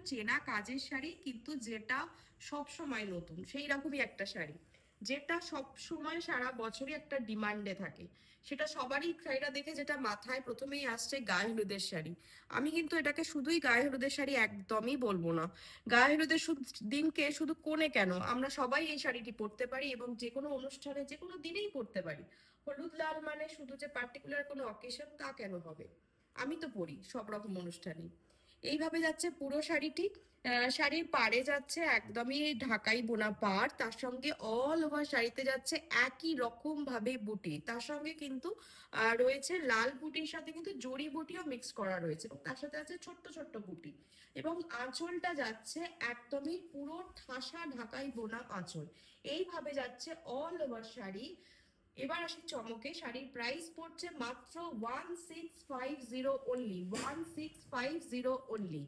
চেনা কাজের শাড়ি, কিন্তু যেটা সব সময় নতুন, সেই রকমই একটা শাড়ি, যেটা সব সময় সারা বছরই একটা ডিমান্ডে থাকে। সেটা সবারই শাড়িটা দেখে যেটা মাথায় প্রথমেই আসছে গায়ে হলুদের শাড়ি। আমি কিন্তু এটাকে শুধুই গায়ে হলুদের শাড়ি একদমই বলবো না। গায়ে হলুদের দিনকে শুধু কোণে কেন, আমরা সবাই এই শাড়িটি পরতে পারি এবং যে কোনো অনুষ্ঠানে যে কোনো দিনেই পরতে পারি। হলুদ লাল মানে শুধু যে পার্টিকুলার কোনো অকেশন তা কেন হবে, আমি তো পরি সব রকম অনুষ্ঠানে। এইভাবে যাচ্ছে পুরো শাড়িটি। শাড়ির পাড়ে যাচ্ছে একদমই ঢাকাই বোনা পাড়, তার সঙ্গে অল ওভার শাড়িতে যাচ্ছে একই রকম ভাবে বুটি, তার সঙ্গে কিন্তু রয়েছে লাল বুটির সাথে কিন্তু জড়ি বুটিও মিক্স করা রয়েছে, এবং তার সাথে আছে ছোট্ট ছোট্ট বুটি। এবং আঁচলটা যাচ্ছে একদমই পুরো ঠাসা ঢাকাই বোনা আঁচল। এইভাবে যাচ্ছে অল ওভার শাড়ি। এবার আসি চমকে, শাড়ির প্রাইস পড়ছে মাত্র 1650 অনলি, 1650 অনলি।